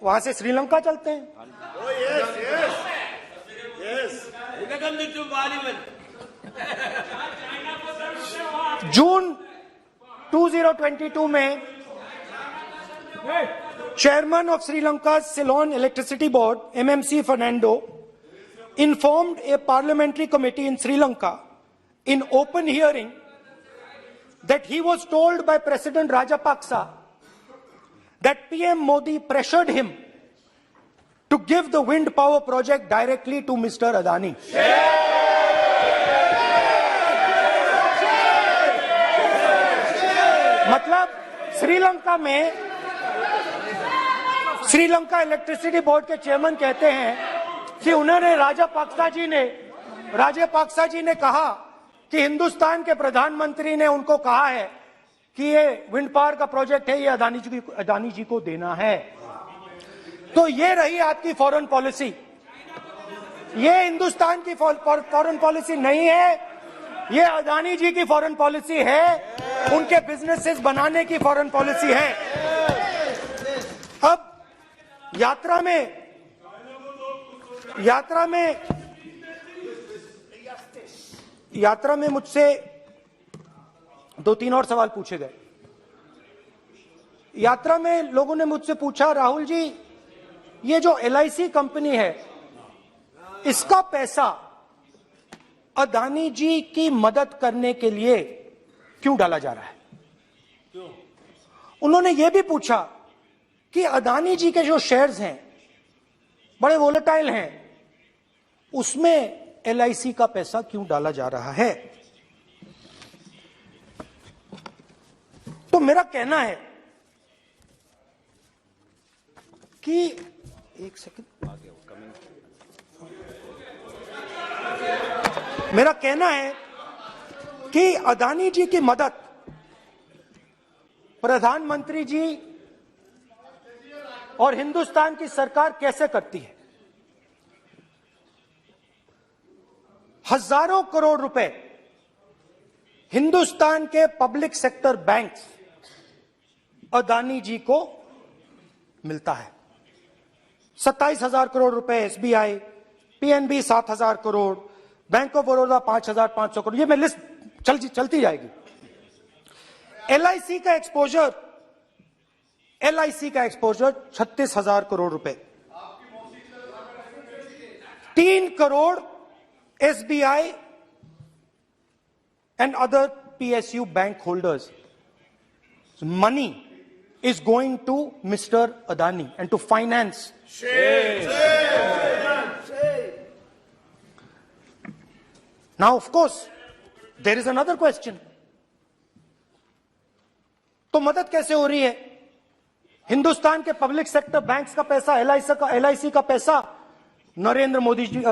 वहां से श्रीलंका चलते हैं। जून 2022 में chairman of Sri Lanka Ceylon electricity board MMC Fernando informed a parliamentary committee in Sri Lanka in open hearing that he was told by President Rajapaksa that PM Modi pressured him to give the wind power project directly to Mr. Adani. मतलब Sri Lanka electricity board के chairman कहते हैं कि उन्होंने राजापाक्सा जी ने कहा कि हिंदुस्तान के प्रधानमंत्री ने उनको कहा है कि ये विंड पावर का प्रोजेक्ट है, ये अदानी जी को देना है। तो ये रही आपकी फॉरेन पॉलिसी। ये हिंदुस्तान की फॉरेन पॉलिसी नहीं है, ये अदानी जी की फॉरेन पॉलिसी है, उनके बिजनेसेस बनाने की फॉरेन पॉलिसी है। अब यात्रा में मुझसे 2-3 और सवाल पूछे गए। यात्रा में लोगों ने मुझसे पूछा, राहुल जी ये जो LIC कंपनी है इसका पैसा अदानी जी की मदद करने के लिए क्यों डाला जा रहा है? उन्होंने यह भी पूछा कि अदानी जी के जो शेयर्स हैं बड़े वोलेटाइल हैं, उसमें LIC का पैसा क्यों डाला जा रहा है? तो मेरा कहना है कि एक सेकंड, मेरा कहना है कि अदानी जी की मदद प्रधानमंत्री जी और हिंदुस्तान की सरकार कैसे करती है। हजारों करोड़ रुपए हिंदुस्तान के पब्लिक सेक्टर बैंक्स अदानी जी को मिलता है। 27,000 करोड़ रुपए SBI, PNB 7,000 crore, bank of Baroda 5,500 crore, ये मैं लिस्ट चलती जाएगी। LIC का एक्सपोजर 36,000 करोड़ रुपए, 3 crore SBI and other PSU bank holders. Money is going to Mr. Adani and to finance. Now, of course, there is another question. तो मदद कैसे हो रही है? हिंदुस्तान के पब्लिक सेक्टर बैंक्स का पैसा, LIC का पैसा नरेंद्र मोदी जी,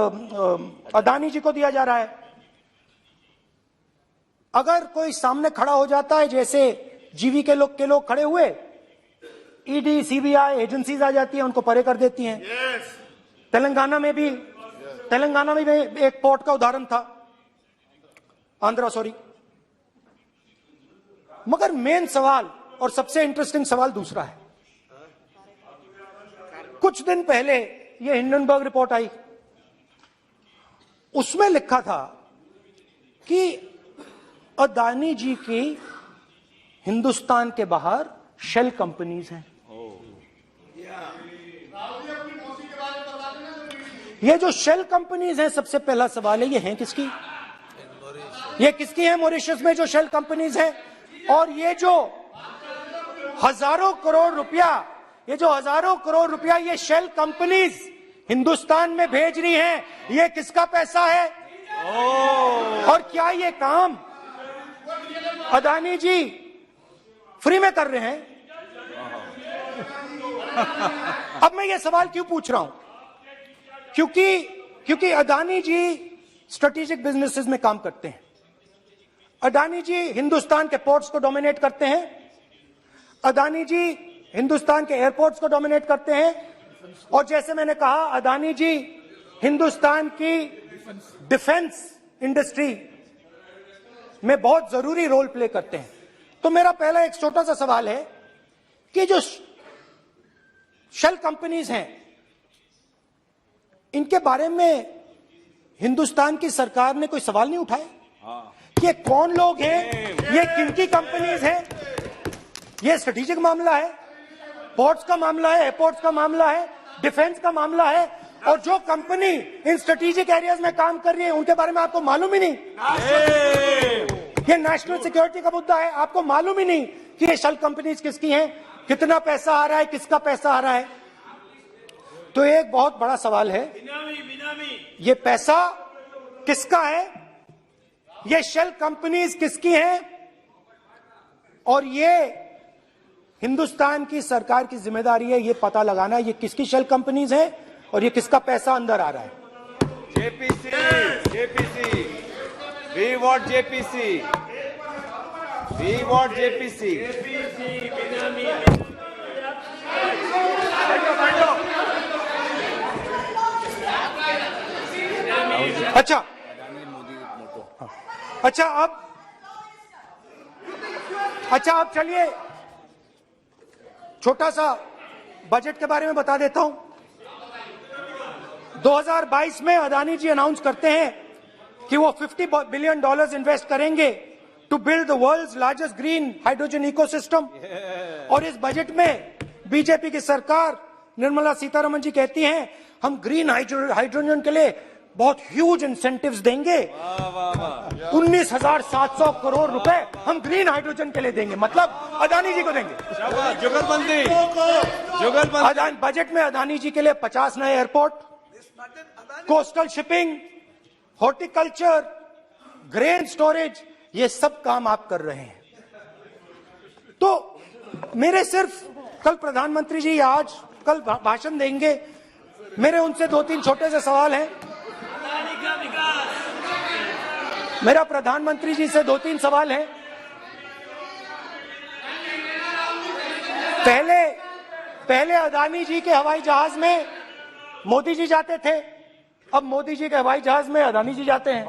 अदानी जी को दिया जा रहा है। अगर कोई सामने खड़ा हो जाता है, जैसे जीवी के लोग खड़े हुए, ED, CBI एजेंसीज आ जाती हैं, उनको परे कर देती हैं। तेलंगाना में भी एक पोर्ट का उदाहरण था, मगर मेन सवाल और सबसे इंटरेस्टिंग सवाल दूसरा है। कुछ दिन पहले ये हिंडनबर्ग रिपोर्ट आई, उसमें लिखा था कि अदानी जी की हिंदुस्तान के बाहर शेल कंपनीज हैं। ये जो शेल कंपनीज हैं, सबसे पहला सवाल है, ये हैं किसकी? ये किसकी है मॉरिशस में जो शेल कंपनीज हैं? और ये जो हजारों करोड़ रुपया ये शेल कंपनीज हिंदुस्तान में भेज रही हैं, ये किसका पैसा है? और क्या ये काम अदानी जी फ्री में कर रहे हैं? अब मैं ये सवाल क्यों पूछ रहा हूं? क्योंकि अदानी जी स्ट्रेटेजिक बिजनेसेस में काम करते हैं। अदानी जी हिंदुस्तान के पोर्ट्स को डोमिनेट करते हैं, अदानी जी हिंदुस्तान के एयरपोर्ट्स को डोमिनेट करते हैं, और जैसे मैंने कहा, अदानी जी हिंदुस्तान की डिफेंस इंडस्ट्री में बहुत जरूरी रोल प्ले करते हैं। तो मेरा पहला एक छोटा सा सवाल है कि जो शेल कंपनीज हैं, इनके बारे में हिंदुस्तान की सरकार ने कोई सवाल नहीं उठाया कि ये कौन लोग हैं, ये किनकी कंपनीज हैं? ये स्ट्रेटेजिक मामला है, पोर्ट्स का मामला है, एयरपोर्ट्स का मामला है, डिफेंस का मामला है, और जो कंपनी इन स्ट्रेटेजिक एरियाज में काम कर रही है उनके बारे में आपको मालूम ही नहीं। ये नेशनल सिक्योरिटी का मुद्दा है, आपको मालूम ही नहीं कि ये शेल कंपनीज किसकी हैं, कितना पैसा आ रहा है, किसका पैसा आ रहा है। तो एक बहुत बड़ा सवाल है, ये पैसा किसका है, ये शेल कंपनीज किसकी हैं, और ये हिंदुस्तान की सरकार की जिम्मेदारी है ये पता लगाना ये किसकी शेल कंपनीज है और ये किसका पैसा अंदर आ रहा है। JPC, we want JPC, we want JPC. अच्छा अब चलिए छोटा सा बजट के बारे में बता देता हूं। 2022 में अदानी जी अनाउंस करते हैं कि वो $50 बिलियन इन्वेस्ट करेंगे to build the world's largest green hydrogen ecosystem. और इस बजट में बीजेपी की सरकार निर्मला सीतारमण जी कहती हैं हम ग्रीन हाइड्रोजन के लिए बहुत ह्यूज इंसेंटिव्स देंगे, 19,700 करोड़ रुपए हम ग्रीन हाइड्रोजन के लिए देंगे, मतलब अदानी जी को देंगे। जुगलबंदी बजट में अदानी जी के लिए 50 नए airport, coastal shipping, horticulture, grain storage, ये सब काम आप कर रहे हैं। तो मेरे सिर्फ कल प्रधानमंत्री जी कल भाषण देंगे, मेरे उनसे 2-3 छोटे से सवाल हैं। मेरा प्रधानमंत्री जी से 2-3 सवाल हैं। पहले अदानी जी के हवाई जहाज में मोदी जी जाते थे, अब मोदी जी के हवाई जहाज में अदानी जी जाते हैं।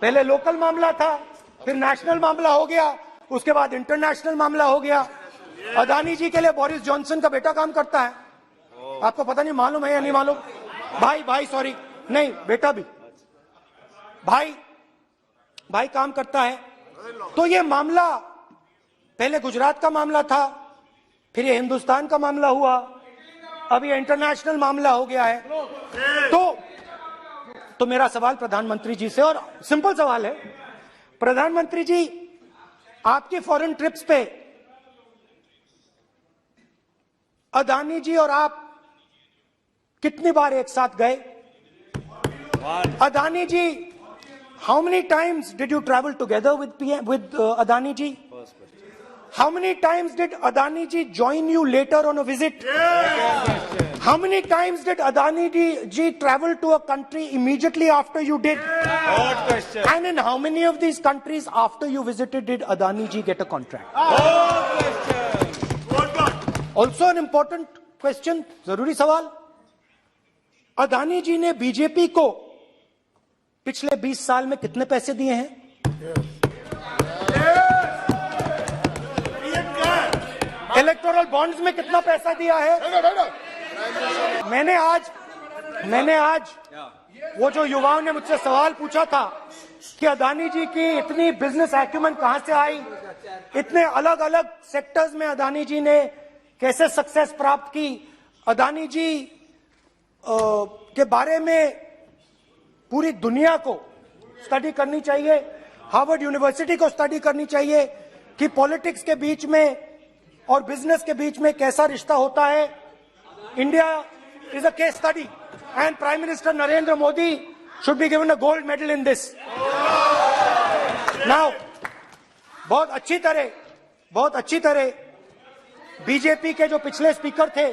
पहले लोकल मामला था, फिर नेशनल मामला हो गया, उसके बाद इंटरनेशनल मामला हो गया। अदानी जी के लिए बोरिस जॉनसन का बेटा काम करता है, आपको पता नहीं मालूम है या नहीं मालूम? भाई सॉरी, नहीं बेटा भी, भाई काम करता है। तो ये मामला पहले गुजरात का मामला था, फिर ये हिंदुस्तान का मामला हुआ, अब ये इंटरनेशनल मामला हो गया है। तो मेरा सवाल प्रधानमंत्री जी से, और सिंपल सवाल है, प्रधानमंत्री जी आपकी फॉरेन ट्रिप्स पे अदानी जी और आप कितनी बार एक साथ गए? Adani ji, how many times did you travel together with Adani ji? How many times did Adani ji join you later on a visit? How many times did Adani ji travel to a country immediately after you did? Good question. And in how many of these countries after you visited did Adani ji get a contract? Good question. Also an important question, जरूरी सवाल, अदानी जी ने BJP को पिछले 20 साल में कितने पैसे दिए हैं? इलेक्टोरल बॉन्ड्स में कितना पैसा दिया है? मैंने आज वो जो युवाओं ने मुझसे सवाल पूछा था कि अदानी जी की इतनी बिजनेस एक्यूमेंट कहां से आई, इतने अलग अलग सेक्टर्स में अदानी जी ने कैसे सक्सेस प्राप्त की, अदानी जी के बारे में पूरी दुनिया को स्टडी करनी चाहिए, हार्वर्ड यूनिवर्सिटी को स्टडी करनी चाहिए कि पॉलिटिक्स के बीच में और बिजनेस के बीच में कैसा रिश्ता होता है। India is a case study and prime minister Narendra Modi should be given a gold medal in this. Now बहुत अच्छी तरह बीजेपी के जो पिछले स्पीकर थे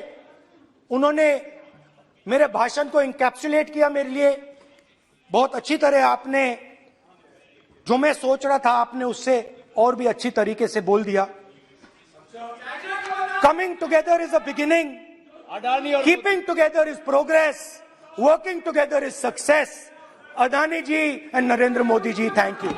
उन्होंने मेरे भाषण को इंकैप्सुलेट किया मेरे लिए बहुत अच्छी तरह। आपने जो मैं सोच रहा था आपने उससे और भी अच्छी तरीके से बोल दिया। Coming together is a beginning. Keeping together is progress. Working together is success. Adani ji and Narendra Modi ji, thank you.